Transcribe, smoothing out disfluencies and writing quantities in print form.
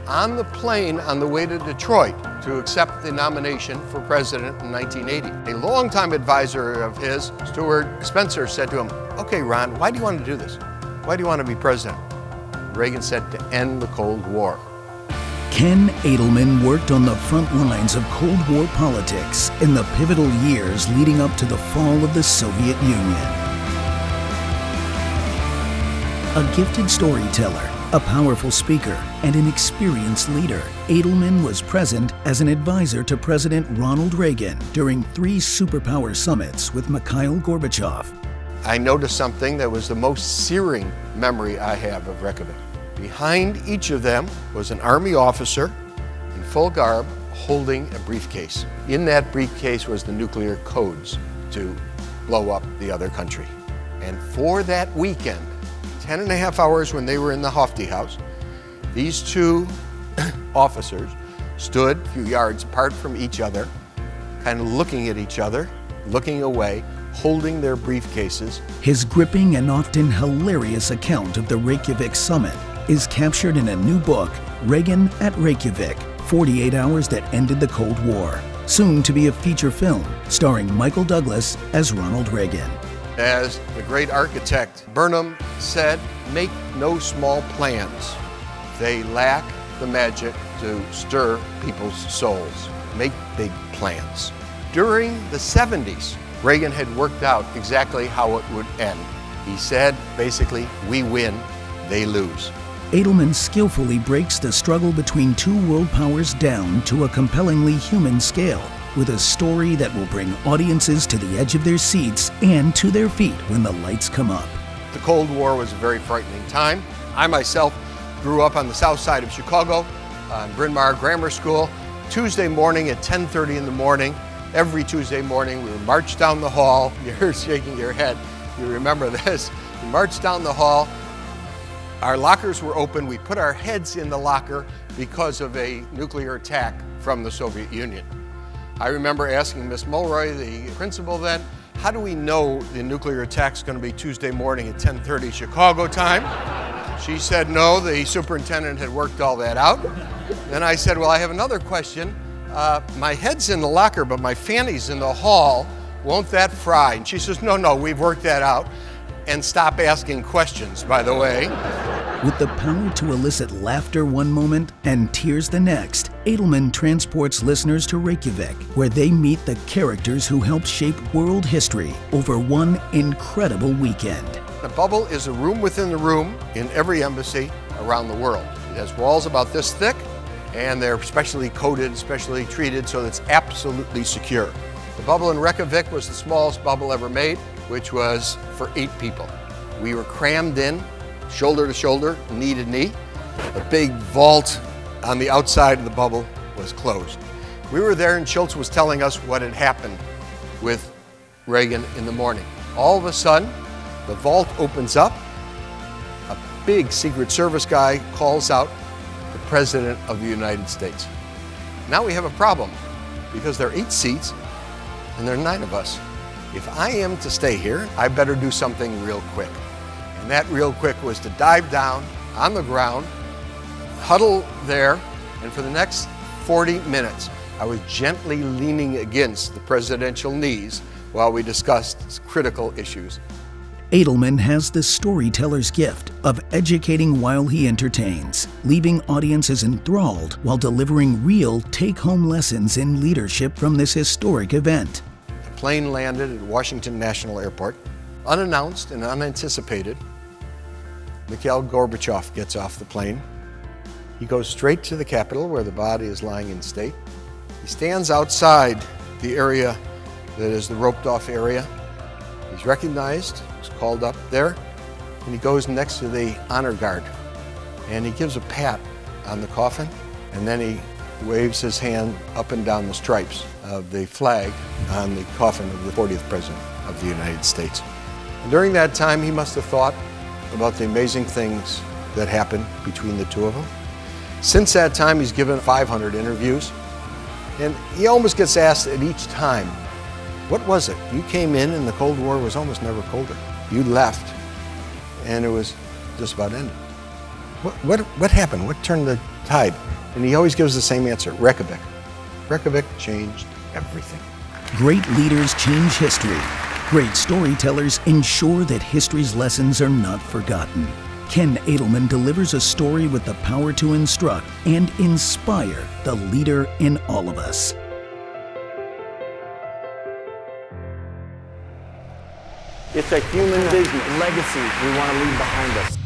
on the plane on the way to Detroit to accept the nomination for president in 1980. A longtime advisor of his, Stuart Spencer, said to him, "Okay, Ron, why do you want to do this? Why do you want to be president?" Reagan said, "To end the Cold War." Ken Adelman worked on the front lines of Cold War politics in the pivotal years leading up to the fall of the Soviet Union. A gifted storyteller, a powerful speaker, and an experienced leader, Adelman was present as an advisor to President Ronald Reagan during 3 superpower summits with Mikhail Gorbachev. I noticed something that was the most searing memory I have of Reykjavik. Behind each of them was an Army officer in full garb holding a briefcase. In that briefcase was the nuclear codes to blow up the other country. And for that weekend, 10.5 hours when they were in the Hofty House, these 2 officers stood a few yards apart from each other, kind of looking at each other, looking away, holding their briefcases. His gripping and often hilarious account of the Reykjavik summit is captured in a new book, Reagan at Reykjavik, 48 Hours That Ended the Cold War, soon to be a feature film starring Michael Douglas as Ronald Reagan. As the great architect Burnham said, "Make no small plans. They lack the magic to stir people's souls. Make big plans." During the 70s, Reagan had worked out exactly how it would end. He said, basically, we win, they lose. Adelman skillfully breaks the struggle between 2 world powers down to a compellingly human scale, with a story that will bring audiences to the edge of their seats and to their feet when the lights come up. The Cold War was a very frightening time. I myself grew up on the south side of Chicago, in Bryn Mawr Grammar School. Tuesday morning at 10:30 in the morning, every Tuesday morning, we would march down the hall. You're shaking your head. You remember this. We marched down the hall. Our lockers were open. We put our heads in the locker because of a nuclear attack from the Soviet Union. I remember asking Miss Mulroy, the principal then, how do we know the nuclear attack's going to be Tuesday morning at 10:30 Chicago time? She said no, the superintendent had worked all that out. Then I said, well, I have another question. My head's in the locker, but my fanny's in the hall. Won't that fry? And she says, no, we've worked that out. And stop asking questions, by the way. With the power to elicit laughter one moment and tears the next, Adelman transports listeners to Reykjavik, where they meet the characters who helped shape world history over one incredible weekend. The bubble is a room within the room in every embassy around the world. It has walls about this thick, and they're specially coated, specially treated, so it's absolutely secure. The bubble in Reykjavik was the smallest bubble ever made, which was for 8 people. We were crammed in, shoulder to shoulder, knee to knee. The big vault on the outside of the bubble was closed. We were there and Schultz was telling us what had happened with Reagan in the morning. All of a sudden, the vault opens up. A big Secret Service guy calls out the President of the United States. Now we have a problem because there are 8 seats and there are 9 of us. If I am to stay here, I better do something real quick. And that real quick was to dive down on the ground, huddle there, and for the next 40 minutes, I was gently leaning against the presidential knees while we discussed critical issues. Adelman has the storyteller's gift of educating while he entertains, leaving audiences enthralled while delivering real take-home lessons in leadership from this historic event. The plane landed at Washington National Airport. Unannounced and unanticipated, Mikhail Gorbachev gets off the plane. He goes straight to the Capitol where the body is lying in state. He stands outside the area that is the roped-off area. He's recognized, he's called up there, and he goes next to the honor guard. And he gives a pat on the coffin, and then he waves his hand up and down the stripes of the flag on the coffin of the 40th President of the United States. And during that time, he must have thought about the amazing things that happened between the 2 of them. Since that time, he's given 500 interviews, and he almost gets asked at each time, what was it? You came in and the Cold War was almost never colder. You left, and it was just about ended. What happened? What turned the tide? And he always gives the same answer, Reykjavik. Reykjavik changed everything. Great leaders change history. Great storytellers ensure that history's lessons are not forgotten. Ken Adelman delivers a story with the power to instruct and inspire the leader in all of us. It's a human vision, legacy we want to leave behind us.